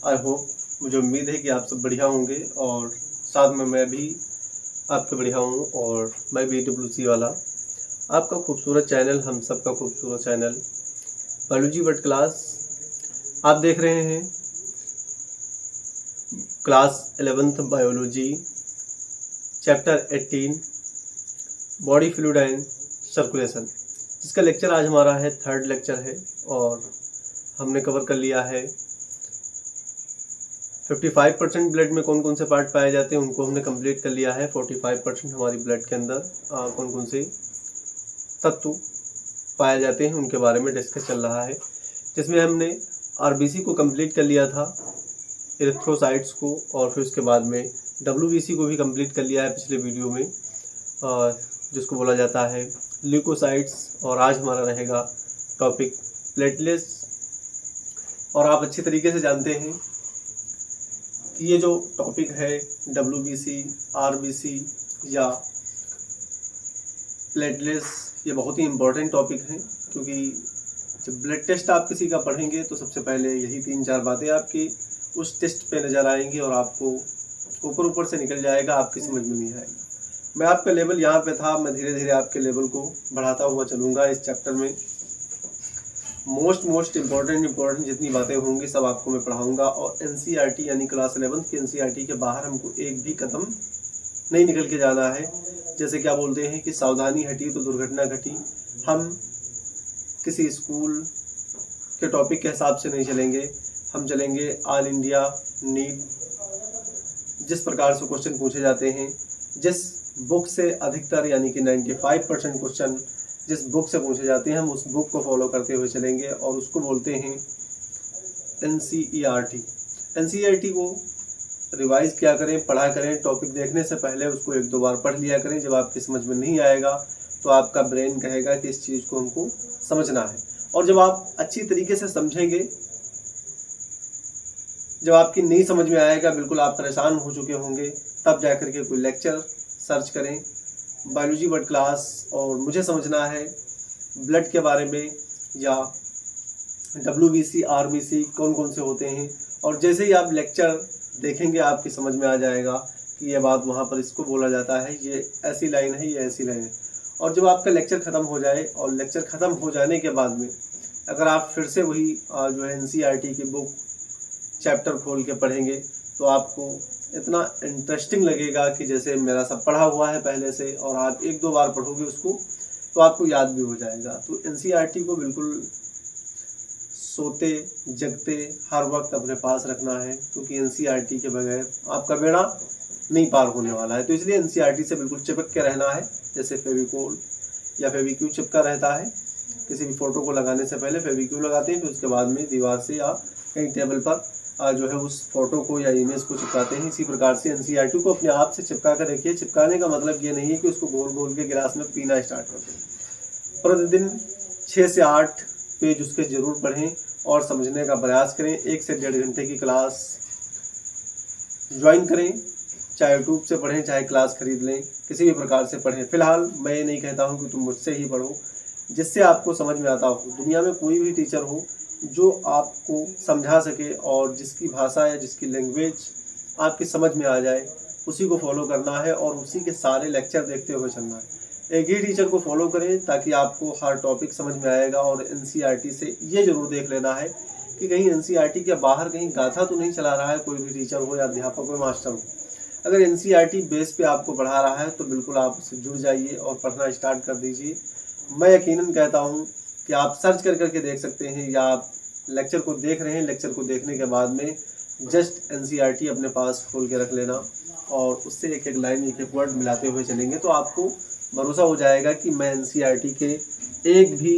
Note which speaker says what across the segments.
Speaker 1: I hope, मुझे उम्मीद है कि आप सब बढ़िया होंगे और साथ में मैं भी आपके बढ़िया हूँ। और मैं भी WC वाला आपका खूबसूरत चैनल, हम सब का खूबसूरत चैनल बायोलॉजी वर्ड क्लास आप देख रहे हैं। Class 11th biology chapter 18 body fluid and circulation, जिसका लेक्चर आज हमारा है 3rd लेक्चर है और हमने कवर कर लिया है 55% ब्लड में कौन कौन से पार्ट पाए जाते हैं उनको हमने कंप्लीट कर लिया है। 45% हमारी ब्लड के अंदर कौन कौन से तत्व पाए जाते हैं उनके बारे में डिस्कस चल रहा है, जिसमें हमने RBC को कंप्लीट कर लिया था, एरिथ्रोसाइट्स को, और फिर उसके बाद में WBC को भी कंप्लीट कर लिया है पिछले वीडियो में, जिसको बोला जाता है ल्यूकोसाइट्स। और आज हमारा रहेगा टॉपिक प्लेटलेट्स। और आप अच्छी तरीके से जानते हैं कि ये जो टॉपिक है WBC, RBC या प्लेटलेट्स, ये बहुत ही इम्पोर्टेंट टॉपिक है, क्योंकि जब ब्लड टेस्ट आप किसी का पढ़ेंगे तो सबसे पहले यही 3-4 बातें आपकी उस टेस्ट पे नज़र आएंगी और आपको ऊपर से निकल जाएगा, आपकी समझ में नहीं आएगी। मैं आपका लेवल यहाँ पे था, मैं धीरे धीरे आपके लेवल को बढ़ाता हुआ चलूँगा। इस चैप्टर में मोस्ट इम्पोर्टेंट जितनी बातें होंगी सब आपको मैं पढ़ाऊँगा। और NCERT यानी क्लास 11th की NCERT के बाहर हमको एक भी कदम नहीं निकल के जाना है। जैसे क्या बोलते हैं कि सावधानी हटी तो दुर्घटना घटी। हम किसी स्कूल के टॉपिक के हिसाब से नहीं चलेंगे, हम चलेंगे ऑल इंडिया नीट। जिस प्रकार से क्वेश्चन पूछे जाते हैं, जिस बुक से अधिकतर यानी कि 95% क्वेश्चन जिस बुक से पूछे जाते हैं, हम उस बुक को फॉलो करते हुए चलेंगे और उसको बोलते हैं NCERT। NCERT को रिवाइज किया करें, पढ़ा करें। टॉपिक देखने से पहले उसको 1-2 बार पढ़ लिया करें। जब आपकी समझ में नहीं आएगा तो आपका ब्रेन कहेगा कि इस चीज़ को हमको समझना है। और जब आप अच्छी तरीके से समझेंगे, जब आपकी नहीं समझ में आएगा, बिल्कुल आप परेशान हो चुके होंगे, तब जाकर के कोई लेक्चर सर्च करें बायोलॉजी वर्ड क्लास। और मुझे समझना है ब्लड के बारे में या WBC, RBC कौन कौन से होते हैं। और जैसे ही आप लेक्चर देखेंगे आपकी समझ में आ जाएगा कि ये बात वहाँ पर इसको बोला जाता है, ये ऐसी लाइन है, ये ऐसी लाइन है। और जब आपका लेक्चर ख़त्म हो जाए, और लेक्चर ख़त्म हो जाने के बाद में अगर आप फिर से वही जो है NCERT की बुक चैप्टर खोल के पढ़ेंगे तो आपको इतना इंटरेस्टिंग लगेगा कि जैसे मेरा सब पढ़ा हुआ है पहले से, और आप 1-2 बार पढ़ोगे उसको तो आपको याद भी हो जाएगा। तो NCERT को बिल्कुल सोते जगते हर वक्त अपने पास रखना है, क्योंकि NCERT के बगैर आपका बेड़ा नहीं पार होने वाला है। तो इसलिए NCERT से बिल्कुल चिपक के रहना है, जैसे फेविकोल या फेविक्यू चिपका रहता है। किसी भी फोटो को लगाने से पहले फेविक्यू लगाते हैं, फिर उसके बाद में दीवार से या कहीं टेबल पर जो है उस फोटो को या इमेज को चिपकाते हैं। इसी प्रकार से NCERT को अपने आप से चिपका कर रखिए। चिपकाने का मतलब ये नहीं है कि उसको गोल गोल के गिलास में पीना स्टार्ट कर दें। प्रतिदिन 6 से 8 पेज उसके जरूर पढ़ें और समझने का प्रयास करें। 1 से 1.5 घंटे की क्लास ज्वाइन करें, चाहे यूट्यूब से पढ़ें, चाहे क्लास खरीद लें, किसी भी प्रकार से पढ़ें। फिलहाल मैं ये नहीं कहता हूँ कि तुम मुझसे ही पढ़ो, जिससे आपको समझ में आता हो। दुनिया में कोई भी टीचर हो जो आपको समझा सके और जिसकी भाषा या जिसकी लैंग्वेज आपकी समझ में आ जाए, उसी को फॉलो करना है और उसी के सारे लेक्चर देखते हुए चलना है। एक ही टीचर को फॉलो करें ताकि आपको हर टॉपिक समझ में आएगा। और NCERT से ये जरूर देख लेना है कि कहीं NCERT के बाहर कहीं गाथा तो नहीं चला रहा है कोई भी टीचर हो या अध्यापक हो, मास्टर हो। अगर NCERT बेस पे आपको पढ़ा रहा है तो बिल्कुल आप उससे जुड़ जाइए और पढ़ना स्टार्ट कर दीजिए। मैं यकीनन कहता हूँ कि आप सर्च कर करके देख सकते हैं, या आप लेक्चर को देख रहे हैं, लेक्चर को देखने के बाद में जस्ट NCERT अपने पास खोल के रख लेना और उससे एक एक लाइन, एक एक वर्ड मिलाते हुए चलेंगे तो आपको भरोसा हो जाएगा कि मैं NCERT के एक भी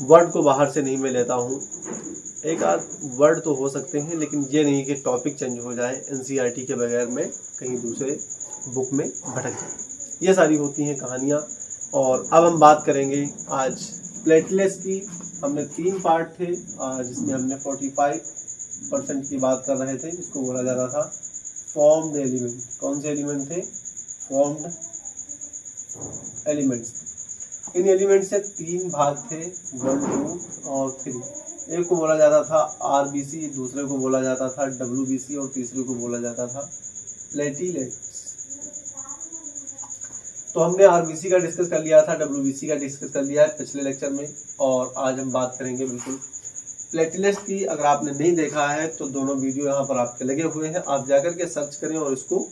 Speaker 1: वर्ड को बाहर से नहीं मैं लेता हूँ। एक आध वर्ड तो हो सकते हैं, लेकिन ये नहीं कि टॉपिक चेंज हो जाए NCERT के बगैर मैं कहीं दूसरे बुक में भटक जाए। ये सारी होती हैं कहानियाँ। और अब हम बात करेंगे आज प्लेटलेट्स की। हमने 3 पार्ट थे जिसमें हमने 45% की बात कर रहे थे, जिसको बोला जा रहा था फॉर्म्ड एलिमेंट। कौन से एलिमेंट थे? Formed elements. इन एलिमेंट से 3 भाग थे, 1, 2 और 3। एक को बोला जाता था आरबीसी, दूसरे को बोला जाता था डब्ल्यूबीसी और तीसरे को बोला जाता था प्लेटलेट्स। तो हमने आरबीसी का डिस्कस कर लिया था, डब्ल्यूबीसी का डिस्कस कर लिया है पिछले लेक्चर में, और आज हम बात करेंगे बिल्कुल प्लेटलेट्स की। अगर आपने नहीं देखा है तो दोनों वीडियो यहाँ पर आपके लगे हुए हैं, आप जाकर के सर्च करें और इसको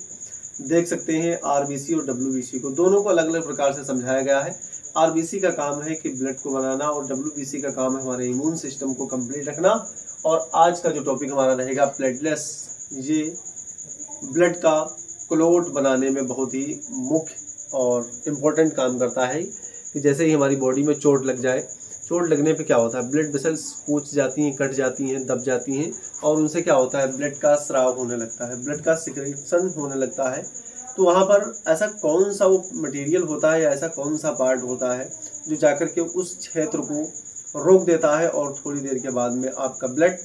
Speaker 1: देख सकते हैं। आरबीसी और डब्ल्यूबीसी को दोनों को अलग अलग प्रकार से समझाया गया है। आरबीसी का काम है कि ब्लड को बनाना, और डब्ल्यूबीसी का काम है हमारे इम्यून सिस्टम को कंप्लीट रखना। और आज का जो टॉपिक हमारा रहेगा प्लेटलेट्स, ये ब्लड का क्लॉट बनाने में बहुत ही मुख्य और इम्पोर्टेंट काम करता है। कि जैसे ही हमारी बॉडी में चोट लग जाए, चोट लगने पे क्या होता है, ब्लड वेसल्स कूच जाती हैं, कट जाती हैं, दब जाती हैं, और उनसे क्या होता है, ब्लड का स्राव होने लगता है, ब्लड का सिक्रेशन होने लगता है। तो वहाँ पर ऐसा कौन सा वो मटेरियल होता है या ऐसा कौन सा पार्ट होता है जो जाकर के उस क्षेत्र को रोक देता है, और थोड़ी देर के बाद में आपका ब्लड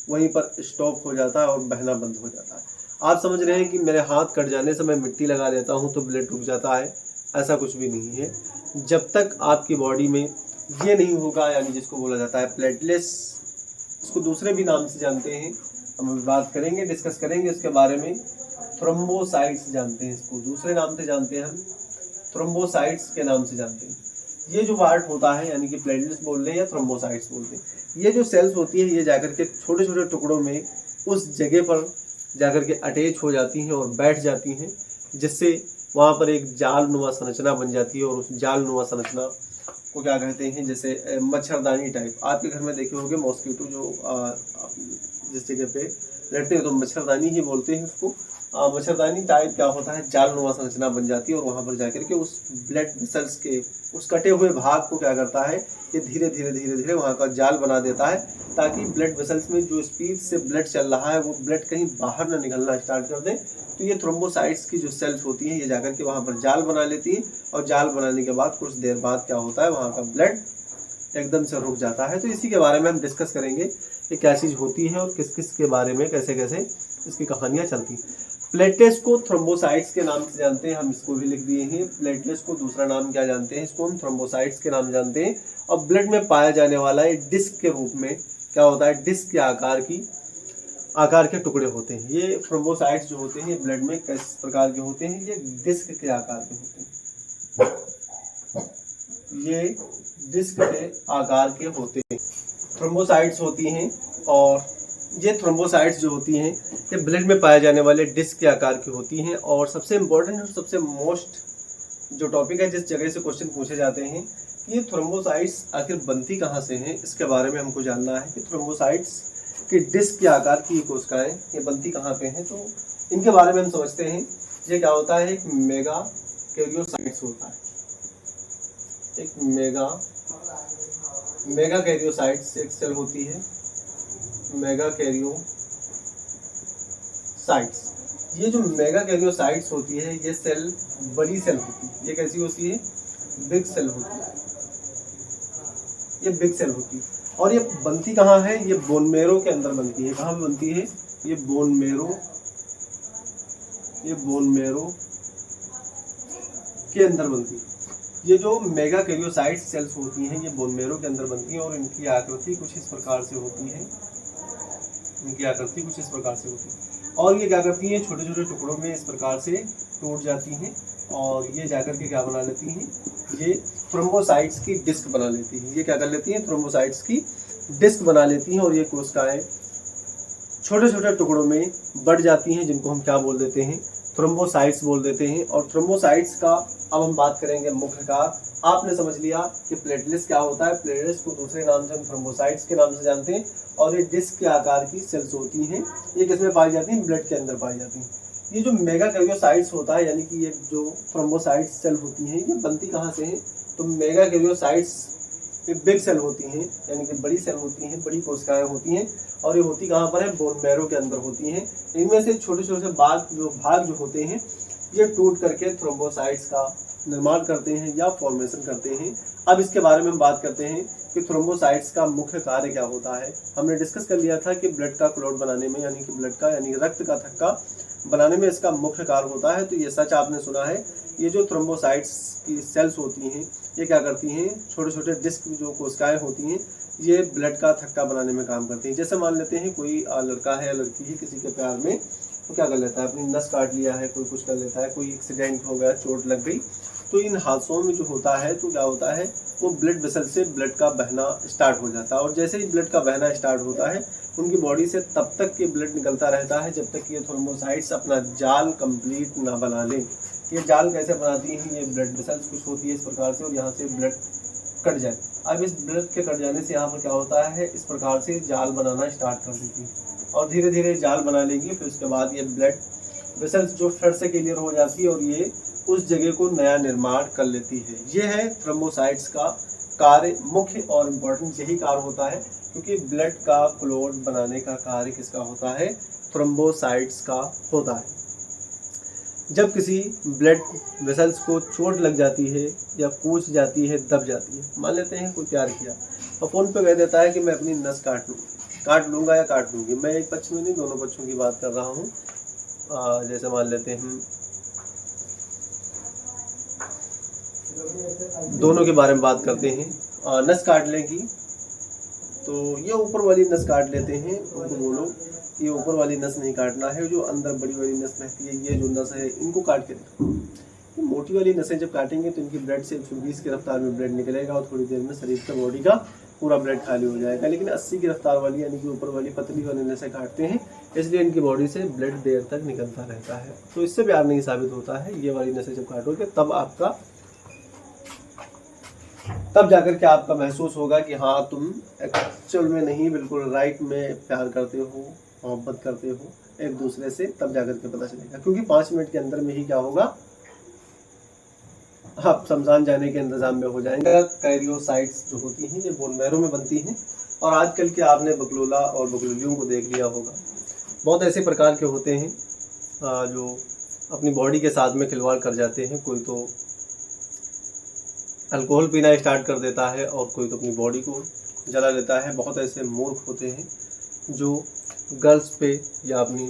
Speaker 1: वहीं पर स्टॉप हो जाता है और बहना बंद हो जाता है। आप समझ रहे हैं कि मेरे हाथ कट जाने से मैं मिट्टी लगा देता हूँ तो ब्लड रुक जाता है, ऐसा कुछ भी नहीं है। जब तक आपकी बॉडी में ये नहीं होगा, यानी जिसको बोला जाता है प्लेटलेट्स, इसको दूसरे भी नाम से जानते हैं, हम बात करेंगे, डिस्कस करेंगे इसके बारे में। थ्रोम्बोसाइट्स जानते हैं इसको, दूसरे नाम से जानते हैं हम, थ्रोम्बोसाइट्स के नाम से जानते हैं। ये जो पार्ट होता है, यानी कि प्लेटलेट्स बोल रहे हैं या थ्रोम्बोसाइट्स बोलते हैं, ये जो सेल्स होती है ये जाकर के छोटे छोटे टुकड़ों में उस जगह पर जाकर के अटैच हो जाती हैं और बैठ जाती हैं, जिससे वहाँ पर एक जालनुमा संरचना बन जाती है। और उस जालनुमा संरचना को क्या कहते हैं, जैसे मच्छरदानी टाइप। आपके घर में देखे होंगे मॉस्किटो जो जिस जगह पे रहते हैं तो मच्छरदानी ही बोलते हैं उसको। मच्छरदानी टाइप क्या होता है, जालनुमा संरचना बन जाती है, और वहाँ पर जाकर के उस ब्लड वेसल्स के उस कटे हुए भाग को क्या करता है, ये धीरे धीरे धीरे धीरे वहाँ का जाल बना देता है, ताकि ब्लड वेसल्स में जो स्पीड से ब्लड चल रहा है वो ब्लड कहीं बाहर ना निकलना स्टार्ट कर दे। तो ये थ्रोम्बोसाइट्स की जो सेल्स होती हैं ये जाकर के वहाँ पर जाल बना लेती हैं, और जाल बनाने के बाद कुछ देर बाद क्या होता है, वहाँ का ब्लड एकदम से रुक जाता है। तो इसी के बारे में हम डिस्कस करेंगे कि क्या चीज़ होती है और किस किस के बारे में कैसे कैसे इसकी कहानियाँ चलती हैं। प्लेटलेट्स को थ्रोम्बोसाइट्स के नाम से जानते हैं, हम इसको भी लिख दिए हैं। प्लेटलेट्स को दूसरा नाम क्या जानते हैं, इसको हम थ्रोम्बोसाइट्स के नाम जानते हैं। और ब्लड में पाया जाने वाला एक डिस्क के रूप में क्या होता है, डिस्क के आकार के टुकड़े होते हैं। ये थ्रोम्बोसाइट्स जो होते हैं ये ब्लड में किस प्रकार के होते हैं, ये डिस्क के आकार के होते हैं, ये डिस्क के आकार के होते हैं, थ्रोम्बोसाइट्स होती हैं। और ये थ्रोम्बोसाइट्स जो होती हैं ये ब्लड में पाए जाने वाले डिस्क के आकार की होती हैं। और सबसे इम्पोर्टेंट और सबसे मोस्ट जो टॉपिक है, जिस जगह से क्वेश्चन पूछे जाते हैं कि ये थ्रोम्बोसाइट्स आखिर बनती कहाँ से हैं, इसके बारे में हमको जानना है कि थ्रोम्बोसाइट्स कि डिस्क के आकार की कोशिकाएं ये बनती कहाँ पे हैं। तो इनके बारे में हम समझते हैं। ये क्या होता है, एक मेगा कैरियोसाइट्स होता है, एक मेगा कैरियोसाइट्स एक सेल होती है, मेगा कैरियोसाइट्स। ये जो मेगा कैरियोसाइट्स होती है ये सेल बड़ी सेल होती है। ये कैसी होती है, बिग सेल होती है, ये बिग सेल होती है। और ये बनती कहाँ है, ये बोन मेरो के अंदर बनती है। कहाँ बनती है, ये बोन मेरो के अंदर बनती है। ये जो मेगा कैरियोसाइट सेल्स होती हैं ये बोन मेरो के अंदर बनती हैं, और इनकी आकृति कुछ इस प्रकार से होती है, और ये क्या करती हैं, छोटे छोटे टुकड़ों में इस प्रकार से टूट जाती हैं, और ये जाकर के क्या बना लेती हैं, ये थ्रोम्बोसाइट्स की डिस्क बना लेती हैं। ये क्या कर लेती हैं, थ्रोम्बोसाइट्स की डिस्क बना लेती हैं, और ये कोशिकाएं छोटे छोटे टुकड़ों में बढ़ जाती हैं, जिनको हम क्या बोल देते हैं, थ्रोम्बोसाइट्स बोल देते हैं। और थ्रोम्बोसाइट्स का अब हम बात करेंगे मुख्य कार। आपने समझ लिया कि प्लेटलेट्स क्या होता है। प्लेटलेट्स को दूसरे नाम से हम थ्रोम्बोसाइट्स के नाम से जानते हैं, और ये डिस्क के आकार की सेल्स होती हैं। ये किसमें पाई जाती हैं, ब्लड के अंदर पाई जाती हैं। ये जो मेगा कैरियोसाइट्स होता है, यानी कि ये जो थ्रोम्बोसाइट्स सेल होती हैं ये बनती कहाँ से हैं, तो मेगा कैरियोसाइट्स ये बिग सेल होती हैं, यानी कि बड़ी सेल होती हैं, बड़ी कोशिकाएं होती हैं, और ये होती कहाँ पर है, बोन मैरो के अंदर होती हैं। इनमें से छोटे छोटे भाग जो होते हैं ये टूट करके थ्रोम्बोसाइट्स का निर्माण करते हैं या फॉर्मेशन करते हैं। अब इसके बारे में हम बात करते हैं कि थ्रोम्बोसाइट्स का मुख्य कार्य क्या होता है। हमने डिस्कस कर लिया था कि ब्लड का क्लॉट बनाने में, यानी कि ब्लड का यानी रक्त का थक्का बनाने में इसका मुख्य कार्य होता है। तो ये सच आपने सुना है। ये जो थ्रोम्बोसाइट्स की सेल्स होती हैं ये क्या करती हैं, छोटे छोटे डिस्क जो कोशिकाएं होती हैं ये ब्लड का थक्का बनाने में काम करती हैं। जैसे मान लेते हैं कोई लड़का है या लड़की है, किसी के प्यार में वो क्या कर लेता है, अपनी नस काट लिया है, कोई कुछ कर लेता है, कोई एक्सीडेंट हो गया, चोट लग गई, तो इन हादसों में जो होता है तो क्या होता है, वो ब्लड वेसल से ब्लड का बहना स्टार्ट हो जाता है। और जैसे ही ब्लड का बहना स्टार्ट होता है, उनकी बॉडी से तब तक के ब्लड निकलता रहता है जब तक कि ये थ्रोम्बोसाइट्स अपना जाल कंप्लीट ना बना लें। ये जाल कैसे बनाती हैं, ये ब्लड वेसल्स कुछ होती है इस प्रकार से, और यहाँ से ब्लड कट जाए। अब इस ब्लड के कट जाने से यहाँ पर क्या होता है, इस प्रकार से जाल बनाना स्टार्ट कर देती है और धीरे धीरे जाल बना लेंगी। फिर उसके बाद ये ब्लड वेसल्स जो फिर से क्लियर हो जाती है और ये उस जगह को नया निर्माण कर लेती है। ये है थ्रोम्बोसाइट्स का कार्य, मुख्य और इम्पोर्टेंट यही कार्य होता है, क्योंकि ब्लड का क्लॉट बनाने का कार्य किसका होता है, थ्रोम्बोसाइट्स का होता है। जब किसी ब्लड वेसल्स को चोट लग जाती है या कूच जाती है, दब जाती है, मान लेते हैं कोई प्यार किया और फ़ोन पे कह देता है कि मैं अपनी नस काट लूँगा या काट लूँगी। मैं एक पक्ष में नहीं, दोनों पक्षों की बात कर रहा हूँ। जैसे मान लेते हैं, दोनों के बारे में बात करते हैं। नस काट लेगी तो ये ऊपर वाली नस काट लेते हैं, उनको बोलो ये ऊपर वाली नस नहीं काटना है, जो अंदर बड़ी वाली नस रहती है, ये जो नस है इनको काट के रखो। ये मोटी वाली नसें जब काटेंगे तो इनकी ब्लड से 120 की रफ्तार में ब्लड निकलेगा और थोड़ी देर में शरीर का बॉडी का पूरा ब्लड खाली हो जाएगा। लेकिन 80 की रफ्तार वाली यानी कि ऊपर वाली पतली वाली नसें काटते हैं, इसलिए इनकी बॉडी से ब्लड देर तक निकलता रहता है। तो इससे प्यार नहीं साबित होता है। ये वाली नसें जब काटोगे तब जाकर के आपका महसूस होगा कि हाँ तुम एक्चुअल में नहीं, बिल्कुल राइट में प्यार करते हो, मोहब्बत करते हो एक दूसरे से, तब जाकर के पता चलेगा। क्योंकि 5 मिनट के अंदर में ही क्या होगा, आप शमशान जाने के इंतजाम में हो जाएंगे। कैरियोसाइट्स जो होती हैं ये बोन मैरो में बनती हैं, और आजकल के आपने बकलोला और बकलोलियों को देख लिया होगा। बहुत ऐसे प्रकार के होते हैं जो अपनी बॉडी के साथ में खिलवाड़ कर जाते हैं। कोई तो अल्कोहल पीना स्टार्ट कर देता है और कोई तो अपनी बॉडी को जला लेता है। बहुत ऐसे मूर्ख होते हैं जो गर्ल्स पे या अपनी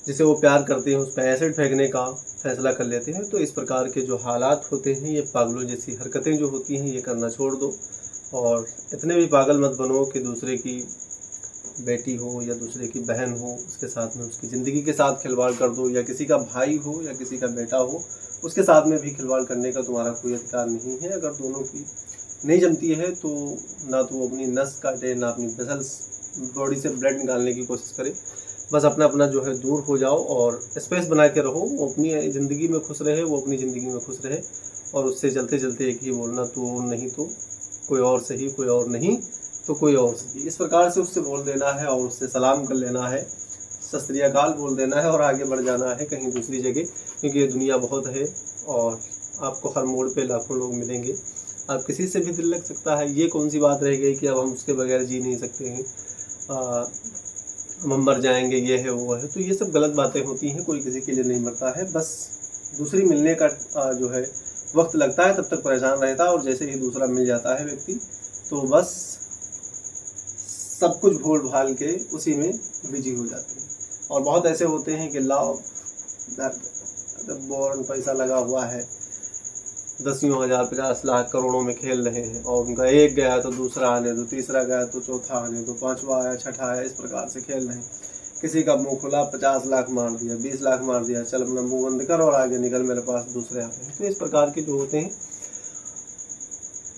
Speaker 1: जिसे वो प्यार करते हैं उस पर एसिड फेंकने का फैसला कर लेते हैं। तो इस प्रकार के जो हालात होते हैं, ये पागलों जैसी हरकतें जो होती हैं, ये करना छोड़ दो। और इतने भी पागल मत बनो कि दूसरे की बेटी हो या दूसरे की बहन हो, उसके साथ में उसकी ज़िंदगी के साथ खिलवाड़ कर दो, या किसी का भाई हो या किसी का बेटा हो, उसके साथ में भी खिलवाड़ करने का तुम्हारा कोई अधिकार नहीं है। अगर दोनों की नहीं जमती है तो ना तो वो अपनी नस काटे, ना अपनी वेसल्स बॉडी से ब्लड निकालने की कोशिश करे। बस अपना अपना जो है दूर हो जाओ और स्पेस बना के रहो। वो अपनी ज़िंदगी में खुश रहे, वो अपनी ज़िंदगी में खुश रहे, और उससे चलते चलते एक ही बोलना, तो नहीं तो कोई और सही, कोई और नहीं तो कोई और सही। इस प्रकार से उससे बोल देना है और उससे सलाम कर लेना है, सत श्री अकाल बोल देना है और आगे बढ़ जाना है कहीं दूसरी जगह। क्योंकि ये दुनिया बहुत है और आपको हर मोड़ पे लाखों लोग मिलेंगे। आप किसी से भी दिल लग सकता है। ये कौन सी बात रह गई कि अब हम उसके बगैर जी नहीं सकते हैं, हम मर जाएंगे, ये है वो है। तो ये सब गलत बातें होती हैं। कोई किसी के लिए नहीं मरता है, बस दूसरी मिलने का जो है वक्त लगता है, तब तक परेशान रहता है। और जैसे ही दूसरा मिल जाता है व्यक्ति, तो बस सब कुछ भूल भाल के उसी में बिजी हो जाते हैं। और बहुत ऐसे होते हैं कि लाओ बोरन पैसा लगा हुआ है, 10,000, 50 लाख, करोड़ों में खेल रहे हैं, और उनका एक गया तो दूसरा आने दो, तीसरा गया तो चौथा आने दो, 5वां आया, 6ठा आया, इस प्रकार से खेल रहे हैं। किसी का मुंह खुला, 50 लाख मार दिया, 20 लाख मार दिया, चल अपना मुंह बंद कर और आगे निकल, मेरे पास दूसरे आ रहे हैं। तो इस प्रकार के जो होते हैं,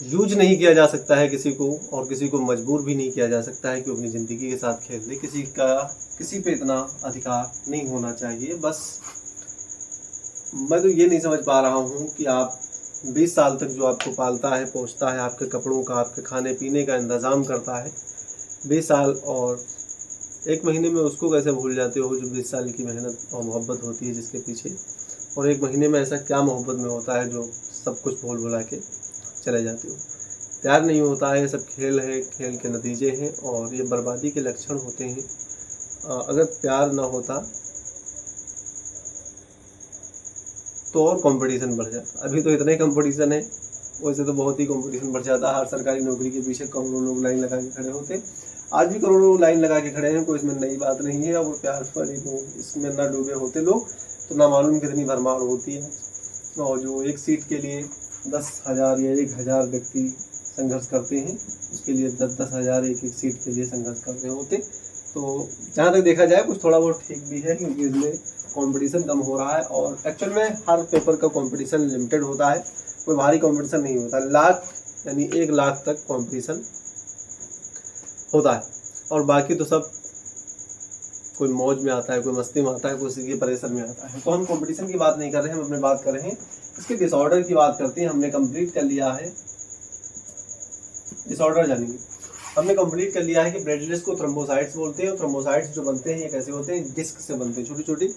Speaker 1: यूज नहीं किया जा सकता है किसी को, और किसी को मजबूर भी नहीं किया जा सकता है कि अपनी ज़िंदगी के साथ खेल ले। किसी पे इतना अधिकार नहीं होना चाहिए। बस मैं तो ये नहीं समझ पा रहा हूँ कि आप 20 साल तक जो आपको पालता है, पोसता है, आपके कपड़ों का, आपके खाने पीने का इंतज़ाम करता है, 20 साल और 1 महीने में उसको कैसे भूल जाते हो जो 20 साल की मेहनत और मोहब्बत होती है जिसके पीछे। और 1 महीने में ऐसा क्या मोहब्बत में होता है जो सब कुछ भूल भुला के चले जाते हो। प्यार नहीं होता है, ये सब खेल है, खेल के नतीजे हैं और ये बर्बादी के लक्षण होते हैं। अगर प्यार ना होता तो और कंपटीशन बढ़ जाता। अभी तो इतना ही कंपटीशन है, वैसे तो बहुत ही कंपटीशन बढ़ जाता। हर सरकारी नौकरी के पीछे करोड़ों लोग लाइन लगा के खड़े होते। आज भी करोड़ों लाइन लगा के खड़े हैं, कोई इसमें नई बात नहीं है। और प्यार वाली तो इसमें ना डूबे होते लोग तो ना मालूम कितनी भरमार होती है। और जो एक सीट के लिए 10,000 या 1,000 व्यक्ति संघर्ष करते हैं, उसके लिए 10-10 हज़ार एक एक सीट के लिए संघर्ष कर रहे होते। तो जहाँ तक देखा जाए कुछ थोड़ा बहुत ठीक भी है, क्योंकि इसमें कंपटीशन कम हो रहा है और एक्चुअल में हर पेपर का कंपटीशन लिमिटेड होता है, कोई भारी कंपटीशन नहीं होता। लाख यानी 1 लाख तक कंपटीशन होता है और बाकी तो सब कोई मौज में आता है, कोई मस्ती में आता है, कोई किसी प्रेशर में आता है। तो हम कंपटीशन की बात नहीं कर रहे हैं, हम अपने बात कर रहे हैं इसके डिसऑर्डर की बात करते हैं। हमने कंप्लीट कर लिया है डिसऑर्डर जानेंगे। हमने कंप्लीट कर लिया है कि ब्लड को थ्रोम्बोसाइट्स बोलते हैं और थ्रोम्बोसाइट्स जो बनते हैं ये कैसे होते हैं, डिस्क से बनते हैं। छोटी छोटी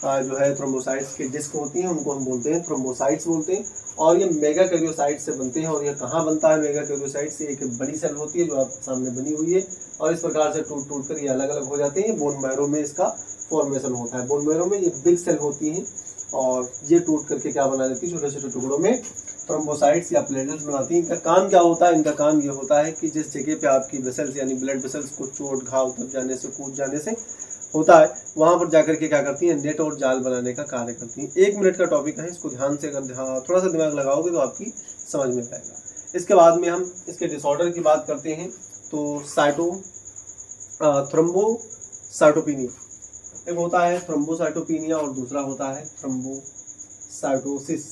Speaker 1: जो है थ्रोम्बोसाइट्स की डिस्क होती हैं, उनको हम बोलते हैं थ्रोम्बोसाइट्स बोलते हैं। और ये मेगा कैरियोसाइट से बनते हैं। और ये कहाँ बनता है मेगा कैरियोसाइट से, एक बड़ी सेल होती है जो आपके सामने बनी हुई है और इस प्रकार से टूट टूट कर ये अलग अलग हो जाते हैं। बोन मैरो में इसका फॉर्मेशन होता है। बोन मैरो में ये बिग सेल होती हैं और ये टूट करके क्या बना देती है, छोटे छोटे टुकड़ों में थ्रोम्बोसाइट्स या प्लेटलेट्स बनाती हैं। इनका काम क्या होता है, इनका काम ये होता है कि जिस जगह पे आपकी वेसल्स यानी ब्लड वेसल्स को चोट घाव तक जाने से, कूद जाने से होता है, वहां पर जाकर के क्या करती हैं, नेट और जाल बनाने का कार्य करती हैं। 1 मिनट का टॉपिक है, इसको ध्यान से अगर थोड़ा सा दिमाग लगाओगे तो आपकी समझ में आएगा। इसके बाद में हम इसके डिसऑर्डर की बात करते हैं। तो थ्रोम्बोसाइटोपेनिया, एक होता है थ्रोम्बोसाइटोपेनिया और दूसरा होता है थ्रोम्बोसाइटोसिस।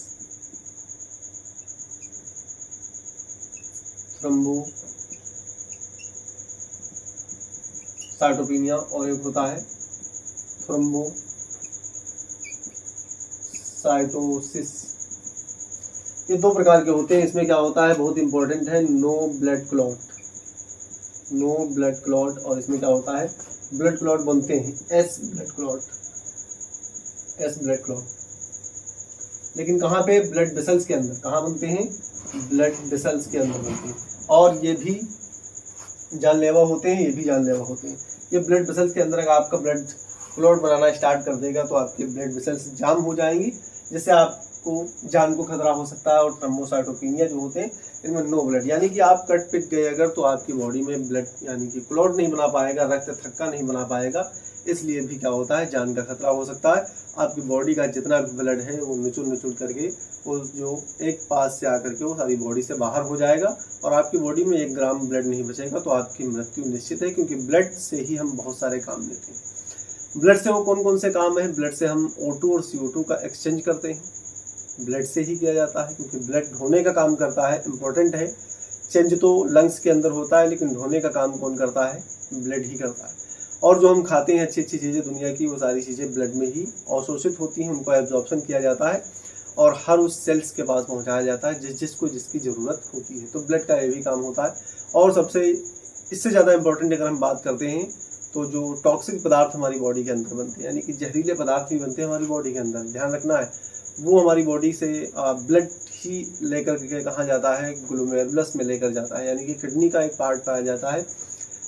Speaker 1: थ्रोम्बोसाइटोपेनिया और एक होता है थ्रोम्बोसाइटोसिस। ये 2 प्रकार के होते हैं। इसमें क्या होता है, बहुत इंपॉर्टेंट है, no blood clot, no blood clot. और इसमें क्या होता है, ब्लड क्लॉट बनते हैं, एस ब्लड क्लॉट। लेकिन कहाँ पे, ब्लड वेसल्स के अंदर। कहाँ बनते हैं, ब्लड वेसल्स के अंदर बनते हैं। और ये भी जानलेवा होते हैं, ये भी जानलेवा होते हैं। ये ब्लड वेसल्स के अंदर अगर आपका ब्लड क्लॉट बनाना स्टार्ट कर देगा तो आपके ब्लड वेसल्स जाम हो जाएंगी, जिससे आपको जान को खतरा हो सकता है। और थ्रोम्बोसाइटोपेनिया जो होते हैं इनमें नो ब्लड, यानी कि आप कट पिट गए अगर तो आपकी बॉडी में ब्लड यानी कि क्लॉट नहीं बना पाएगा, रक्त थक्का नहीं बना पाएगा, इसलिए भी क्या होता है, जान का खतरा हो सकता है। आपकी बॉडी का जितना भी ब्लड है वो निचुड़ करके वो जो एक पास से आकर के वो सारी बॉडी से बाहर हो जाएगा और आपकी बॉडी में 1 ग्राम ब्लड नहीं बचेगा, तो आपकी मृत्यु निश्चित है। क्योंकि ब्लड से ही हम बहुत सारे काम लेते हैं। ब्लड से वो कौन कौन से काम है, ब्लड से हम O2 और CO2 का एक्सचेंज करते हैं, ब्लड से ही किया जाता है, क्योंकि ब्लड ढोने का काम करता है। इंपॉर्टेंट है, चेंज तो लंग्स के अंदर होता है लेकिन ढोने का काम कौन करता है, ब्लड ही करता है। और जो हम खाते हैं अच्छी अच्छी चीज़ें दुनिया की, वो सारी चीज़ें ब्लड में ही अवशोषित होती हैं, उनको एब्जॉर्प्शन किया जाता है और हर उस सेल्स के पास पहुंचाया जाता है जिसको जिसकी ज़रूरत होती है। तो ब्लड का ये भी काम होता है। और सबसे इससे ज़्यादा इम्पोर्टेंट अगर हम बात करते हैं तो जो टॉक्सिक पदार्थ हमारी बॉडी के अंदर बनते हैं, यानी कि जहरीले पदार्थ भी बनते हैं हमारी बॉडी के अंदर, ध्यान रखना है, वो हमारी बॉडी से ब्लड ही लेकर के कहाँ जाता है, ग्लोमेरुलस में लेकर जाता है। यानी कि किडनी का एक पार्ट पाया जाता है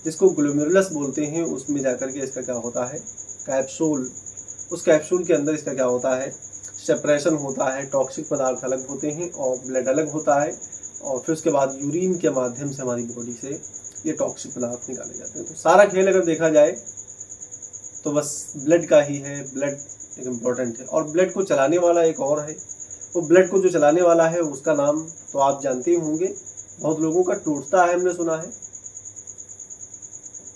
Speaker 1: जिसको ग्लोमेरुलस बोलते हैं, उसमें जाकर के इसका क्या होता है, कैप्सूल। उस कैप्सूल के अंदर इसका क्या होता है, सेपरेशन होता है, टॉक्सिक पदार्थ अलग होते हैं और ब्लड अलग होता है। और फिर उसके बाद यूरिन के माध्यम से हमारी बॉडी से ये टॉक्सिक पदार्थ निकाले जाते हैं। तो सारा खेल अगर देखा जाए तो बस ब्लड का ही है, ब्लड एक इम्पॉर्टेंट है। और ब्लड को चलाने वाला एक और है, वो ब्लड को जो चलाने वाला है उसका नाम तो आप जानते ही होंगे, बहुत लोगों का टूटता है, हमने सुना है।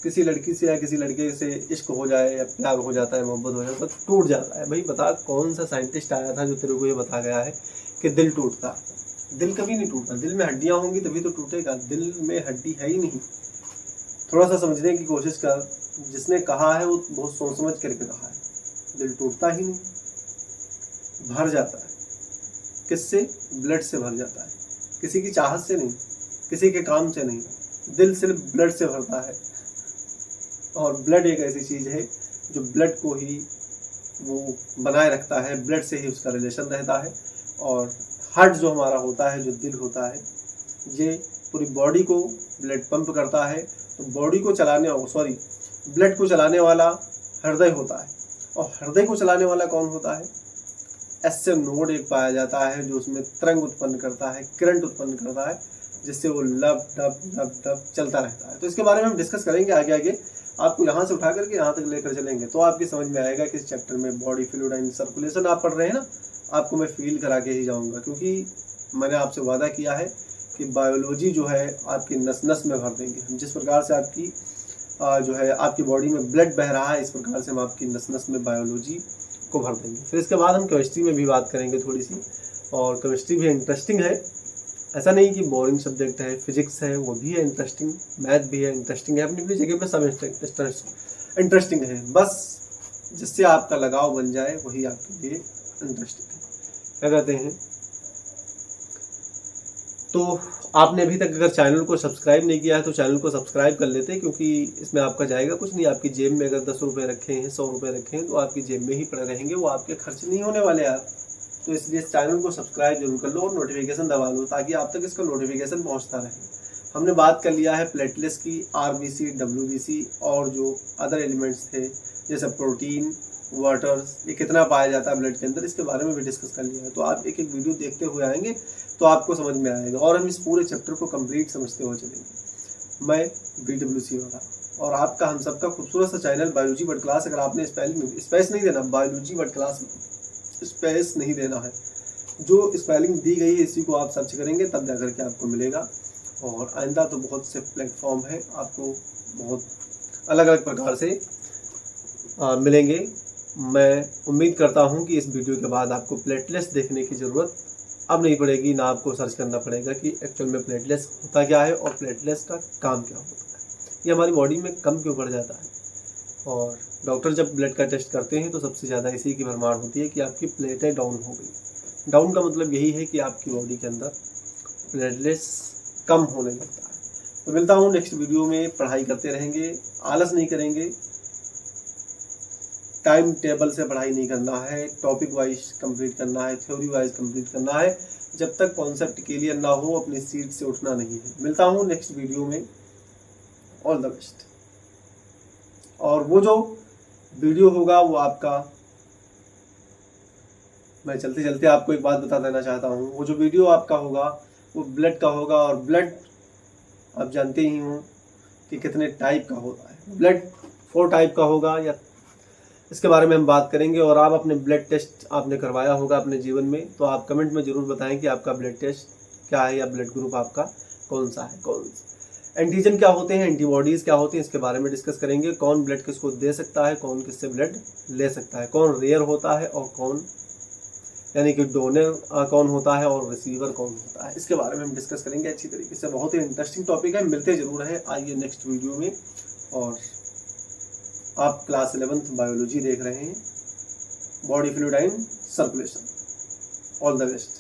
Speaker 1: किसी लड़की से या किसी लड़के से इश्क हो जाए या प्यार हो जाता है, मोहब्बत हो जाता है, तो टूट जाता है। भाई बता, कौन सा साइंटिस्ट आया था जो तेरे को ये बता गया है कि दिल टूटता है? दिल कभी नहीं टूटता। दिल में हड्डियां होंगी तभी तो टूटेगा, दिल में हड्डी है ही नहीं। थोड़ा सा समझने की कोशिश कर, जिसने कहा है वो बहुत सोच समझ करके कहा है। दिल टूटता ही नहीं, भर जाता है। किससे? ब्लड से भर जाता है, किसी की चाहत से नहीं, किसी के काम से नहीं, दिल सिर्फ ब्लड से भरता है। और ब्लड एक ऐसी चीज़ है जो ब्लड को ही वो बनाए रखता है, ब्लड से ही उसका रिलेशन रहता है। और हार्ट जो हमारा होता है, जो दिल होता है, ये पूरी बॉडी को ब्लड पंप करता है। तो बॉडी को चलाने, ब्लड को चलाने वाला हृदय होता है। और हृदय को चलाने वाला कौन होता है? एस नोड एक पाया जाता है जो उसमें तरंग उत्पन्न करता है, करंट उत्पन्न करता है, जिससे वो लब डब लब डब चलता रहता है। तो इसके बारे में हम डिस्कस करेंगे आगे आगे। आपको यहाँ से उठा करके यहाँ तक लेकर चलेंगे तो आपकी समझ में आएगा कि इस चैप्टर में बॉडी फ्लूइड एंड सर्कुलेशन आप पढ़ रहे हैं ना, आपको मैं फील करा के ही जाऊँगा, क्योंकि मैंने आपसे वादा किया है कि बायोलॉजी जो है आपकी नस नस में भर देंगे हम। जिस प्रकार से आपकी जो है आपकी बॉडी में ब्लड बह रहा है, इस प्रकार से हम आपकी नस नस में बायोलॉजी को भर देंगे। फिर इसके बाद हम केमिस्ट्री में भी बात करेंगे थोड़ी सी, और केमिस्ट्री भी इंटरेस्टिंग है, ऐसा नहीं कि बोरिंग सब्जेक्ट है। फिजिक्स है वो भी है इंटरेस्टिंग, मैथ भी है इंटरेस्टिंग है, अपनी अपनी जगह पे सब इंटरेस्टिंग है। बस जिससे आपका लगाव बन जाए वही आपके लिए इंटरेस्टिंग है। क्या कहते हैं? तो आपने अभी तक अगर चैनल को सब्सक्राइब नहीं किया है तो चैनल को सब्सक्राइब कर लेते हैं, क्योंकि इसमें आपका जाएगा कुछ नहीं। आपकी जेब में अगर 10 रुपये रखे हैं, 100 रुपये रखे हैं, तो आपकी जेब में ही पड़े रहेंगे, वो आपके खर्च नहीं होने वाले यार। तो इसलिए चैनल को सब्सक्राइब जरूर कर लो और नोटिफिकेशन दबा लो, ताकि आप तक इसका नोटिफिकेशन पहुंचता रहे। हमने बात कर लिया है प्लेटलेट्स की, आरबीसी, डब्ल्यूबीसी और जो अदर एलिमेंट्स थे जैसे प्रोटीन, वाटर, ये कितना पाया जाता है ब्लड के अंदर, इसके बारे में भी डिस्कस कर लिया है। तो आप एक एक वीडियो देखते हुए आएंगे तो आपको समझ में आएगा, और हम इस पूरे चैप्टर को कंप्लीट समझते हुए चलेंगे। मैं BWC वाला, और आपका हम सबका खूबसूरत सा चैनल बायोलॉजी वर्ड क्लास। अगर आपने स्पेस नहीं देना, बायोलॉजी वर्ड क्लास स्पेस नहीं देना है, जो स्पेलिंग दी गई है इसी को आप सर्च करेंगे तब जाकर के आपको मिलेगा। और आइंदा तो बहुत से प्लेटफॉर्म है, आपको बहुत अलग अलग प्रकार से मिलेंगे। मैं उम्मीद करता हूं कि इस वीडियो के बाद आपको प्लेटलेट्स देखने की ज़रूरत अब नहीं पड़ेगी, ना आपको सर्च करना पड़ेगा कि एक्चुअल में प्लेटलेट्स होता क्या है और प्लेटलेट्स का काम क्या होता है, ये हमारी बॉडी में कम क्यों पड़ जाता है। और डॉक्टर जब ब्लड का टेस्ट करते हैं तो सबसे ज़्यादा इसी की भरमार होती है कि आपकी प्लेटें डाउन हो गई। डाउन का मतलब यही है कि आपकी बॉडी के अंदर प्लेटलेट्स कम होने लगता है। तो मिलता हूँ नेक्स्ट वीडियो में। पढ़ाई करते रहेंगे, आलस नहीं करेंगे, टाइम टेबल से पढ़ाई नहीं करना है, टॉपिक वाइज कंप्लीट करना है, थ्योरी वाइज कंप्लीट करना है। जब तक कॉन्सेप्ट क्लियर ना हो अपनी सीट से उठना नहीं है। मिलता हूँ नेक्स्ट वीडियो में। All the best. और वो जो वीडियो होगा वो आपका, मैं चलते चलते आपको एक बात बता देना चाहता हूँ, वो जो वीडियो आपका होगा वो ब्लड का होगा। और ब्लड आप जानते ही हो कि कितने टाइप का होता है। ब्लड 4 टाइप का होगा, या इसके बारे में हम बात करेंगे। और आप अपने ब्लड टेस्ट आपने करवाया होगा अपने जीवन में, तो आप कमेंट में ज़रूर बताएं कि आपका ब्लड टेस्ट क्या है या ब्लड ग्रुप आपका कौन सा है। एंटीजन क्या होते हैं, एंटीबॉडीज़ क्या होती हैं, इसके बारे में डिस्कस करेंगे। कौन ब्लड किसको दे सकता है, कौन किससे ब्लड ले सकता है, कौन रेयर होता है और कौन यानी कि डोनर कौन होता है और रिसीवर कौन होता है, इसके बारे में हम डिस्कस करेंगे अच्छी तरीके से। बहुत ही इंटरेस्टिंग टॉपिक है, मिलते जरूर हैं। आइए नेक्स्ट वीडियो में। और आप क्लास 11th बायोलॉजी देख रहे हैं, body fluid and circulation. All the best.